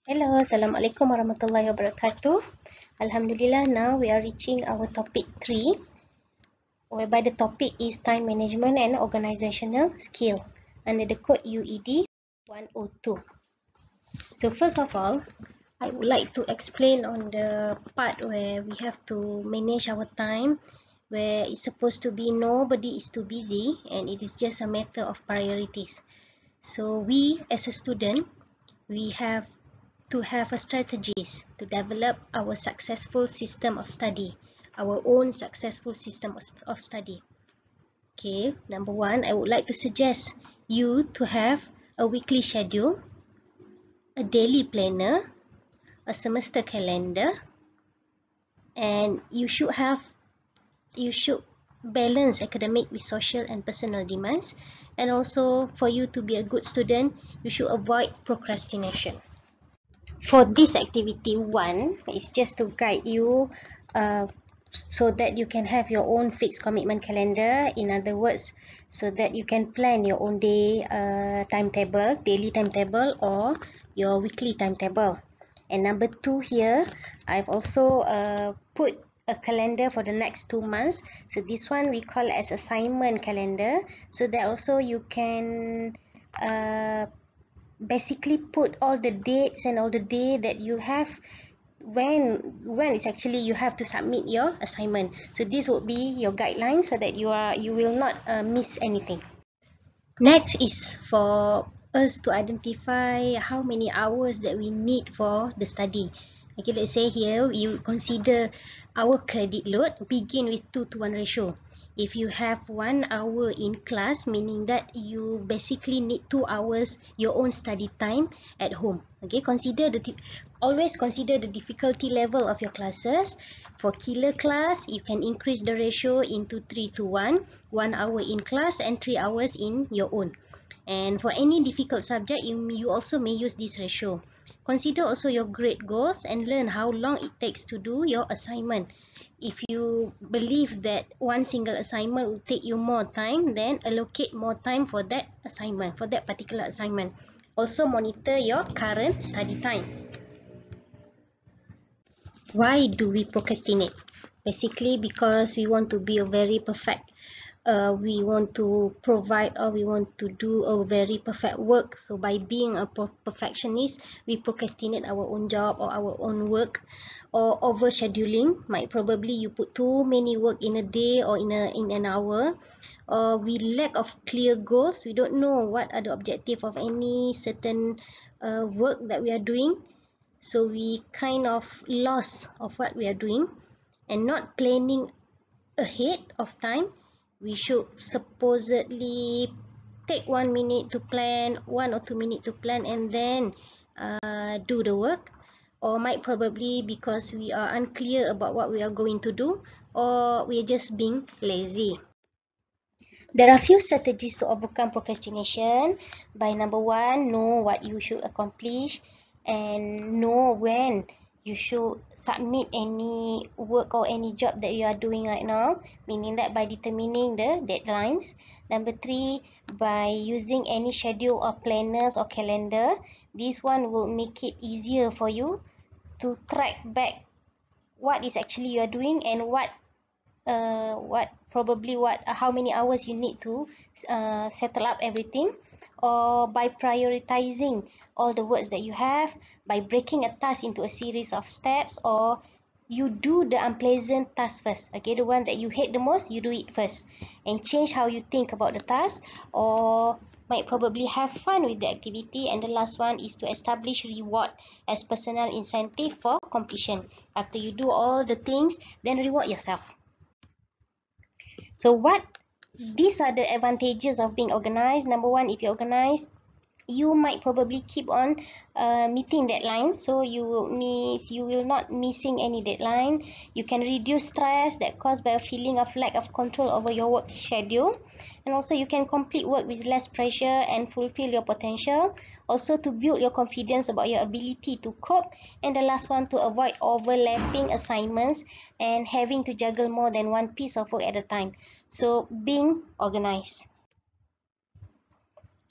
Hello, Assalamualaikum warahmatullahi wabarakatuh. Alhamdulillah, now we are reaching our topic 3, whereby the topic is time management and organizational skill under the code UED 102. So first of all, I would like to explain on the part where we have to manage our time, where it's supposed to be nobody is too busy and it is just a matter of priorities. So we as a student, we have to have a strategies to develop our successful system of study, our own successful system of study. Okay, number one, I would like to suggest you to have a weekly schedule, a daily planner, a semester calendar, and you should balance academic with social and personal demands. And also, for you to be a good student, you should avoid procrastination. For this activity one is just to guide you so that you can have your own fixed commitment calendar. In other words, so that you can plan your own day timetable, daily timetable, or your weekly timetable. And number two here, I've also put a calendar for the next 2 months. So this one we call as assignment calendar, so that also you can basically put all the dates and all the day that you have when it's actually you have to submit your assignment. So this would be your guideline so that you will not miss anything. Next is for us to identify how many hours that we need for the study. Okay, let's say here you consider our credit load begin with 2 to 1 ratio. If you have 1 hour in class, meaning that you basically need 2 hours your own study time at home. Okay, always consider the difficulty level of your classes. For killer class, you can increase the ratio into 3 to 1, 1 hour in class and 3 hours in your own. And for any difficult subject, you also may use this ratio. Consider also your grade goals and learn how long it takes to do your assignment. If you believe that one single assignment will take you more time, then allocate more time for that assignment, for that particular assignment. Also monitor your current study time. Why do we procrastinate? Basically because we want to be a very perfect, we want to provide or we want to do a very perfect work. So by being a perfectionist, we procrastinate our own job or our own work. Or overscheduling, might probably you put too many work in a day or in an hour. Or we lack of clear goals, we don't know what are the objective of any certain work that we are doing. So we kind of lost of what we are doing and not planning ahead of time. We should supposedly take 1 minute to plan, 1 or 2 minutes to plan, and then do the work. Or might probably because we are unclear about what we are going to do, or we are just being lazy. There are few strategies to overcome procrastination. By number one, know what you should accomplish and know when you should submit any work or any job that you are doing right now, meaning that by determining the deadlines. Number three, by using any schedule or planners or calendar. This one will make it easier for you to track back what is actually you are doing and how many hours you need to settle up everything. Or by prioritizing all the works that you have, by breaking a task into a series of steps, or you do the unpleasant task first. Okay, the one that you hate the most, you do it first and change how you think about the task. Or might probably have fun with the activity. And the last one is to establish reward as personal incentive for completion. After you do all the things, then reward yourself. So these are the advantages of being organized. Number one, if you're organized, you might probably keep on meeting deadline, so you will not missing any deadline. You can reduce stress that caused by a feeling of lack of control over your work schedule, and also you can complete work with less pressure and fulfill your potential. Also to build your confidence about your ability to cope. And the last one, to avoid overlapping assignments and having to juggle more than one piece of work at a time. So being organized.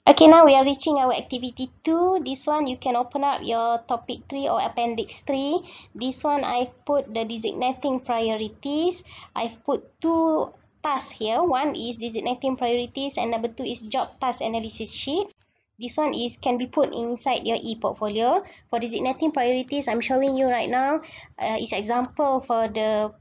Okay, now we are reaching our activity 2. This one you can open up your topic 3 or appendix 3. This one I've put the designating priorities. I've put 2 tasks here. One is designating priorities and number 2 is job task analysis sheet. This one is can be put inside your e-portfolio. For designating priorities, I'm showing you right now is example for the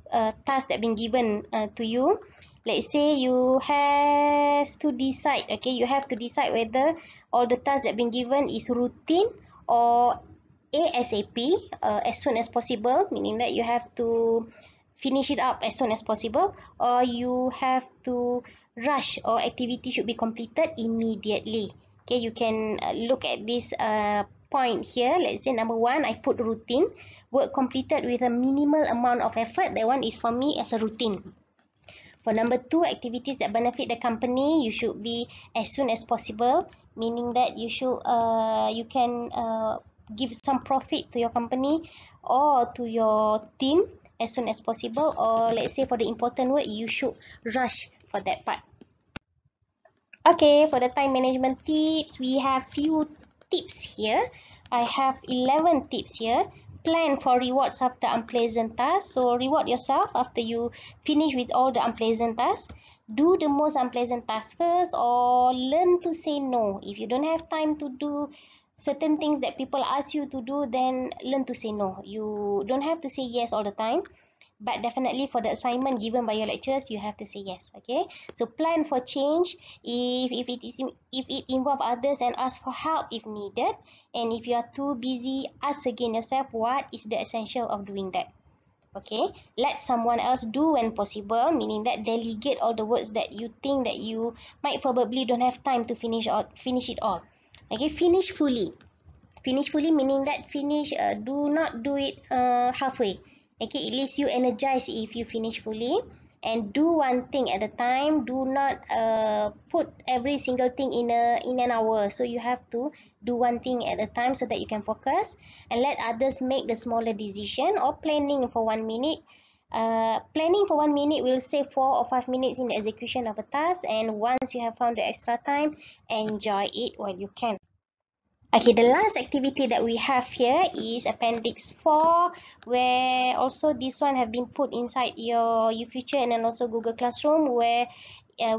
task that been given to you. Let's say you has to decide, okay, you have to decide whether all the tasks that been given is routine or ASAP, as soon as possible, meaning that you have to finish it up as soon as possible, or you have to rush or activity should be completed immediately. Okay, you can look at this point here. Let's say number 1, I put routine, work completed with a minimal amount of effort. That one is for me as a routine. For number 2, activities that benefit the company, you should be as soon as possible, meaning that you should you can give some profit to your company or to your team as soon as possible, or let's say for the important work, you should rush for that part. Okay, for the time management tips, we have few tips here. I have 11 tips here. Plan for rewards after unpleasant tasks. So reward yourself after you finish with all the unpleasant tasks. Do the most unpleasant tasks first, or learn to say no. If you don't have time to do certain things that people ask you to do, then learn to say no. You don't have to say yes all the time, but definitely for the assignment given by your lecturers, you have to say yes. Okay, so plan for change if it involve others, and ask for help if needed. And if you are too busy, ask again yourself what is the essential of doing that. Okay, let someone else do when possible, meaning that delegate all the works that you think that you might probably don't have time to finish it all. Okay, finish fully meaning that do not do it halfway. Okay, it leaves you energized if you finish fully, and do one thing at a time. Do not put every single thing in an hour, so you have to do one thing at a time so that you can focus, and let others make the smaller decision. Or planning for 1 minute. Planning for 1 minute will save 4 or 5 minutes in the execution of a task, and once you have found the extra time, enjoy it while you can. Okay, the last activity that we have here is appendix 4, where also this one have been put inside your UFuture and then also Google Classroom, where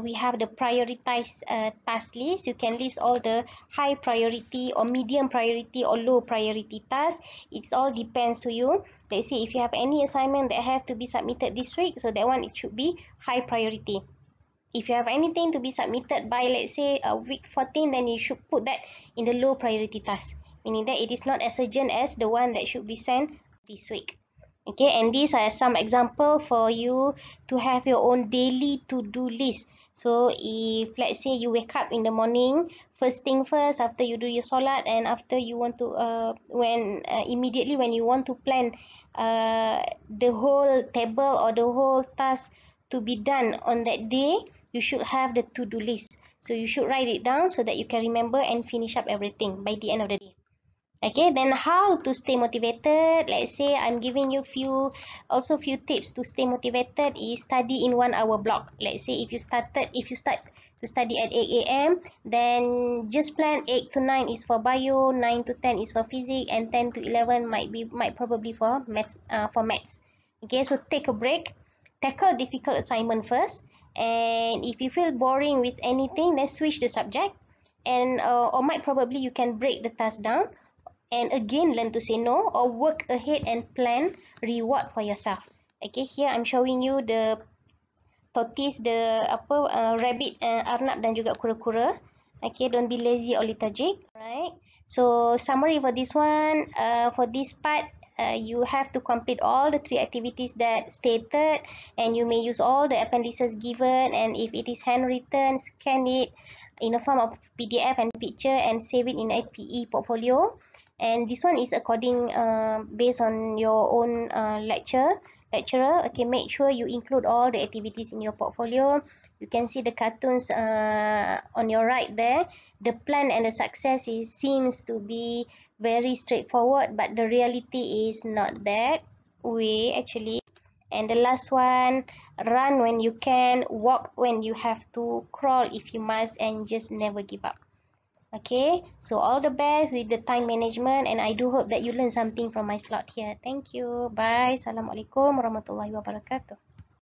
we have the prioritized task list. You can list all the high priority or medium priority or low priority tasks. It all depends to you. Let's say if you have any assignment that have to be submitted this week, so that one it should be high priority. If you have anything to be submitted by, let's say, week 14, then you should put that in the low priority task, meaning that it is not as urgent as the one that should be sent this week. Okay, and these are some example for you to have your own daily to-do list. So if let's say you wake up in the morning, first thing first, after you do your solat, and after you want to immediately when you want to plan the whole table or the whole task to be done on that day, you should have the to-do list. So you should write it down so that you can remember and finish up everything by the end of the day. Okay, then how to stay motivated? Let's say I'm giving you few tips to stay motivated is study in 1 hour block. Let's say if you start to study at 8 a.m., then just plan 8 to 9 is for bio, 9 to 10 is for physics, and 10 to 11 might probably for maths. Okay, so take a break, tackle difficult assignment first, and if you feel boring with anything, then switch the subject, and or might probably you can break the task down, and again learn to say no, or work ahead and plan reward for yourself. Okay, here I'm showing you the tortoise, the rabbit, arnab dan juga kura-kura. Okay, don't be lazy or lethargic. Right, so summary for this one, for this part, you have to complete all the 3 activities that stated, and you may use all the appendices given, and if it is handwritten, scan it in a form of PDF and picture and save it in a PE portfolio. And this one is according based on your own lecturer. Okay, make sure you include all the activities in your portfolio. You can see the cartoons on your right there. The plan and the success seems to be very straightforward, but the reality is not that way actually. And the last one, run when you can, walk when you have to, crawl if you must, and just never give up. Okay, so all the best with the time management, and I do hope that you learn something from my slot here. Thank you. Bye. Assalamualaikum warahmatullahi wabarakatuh.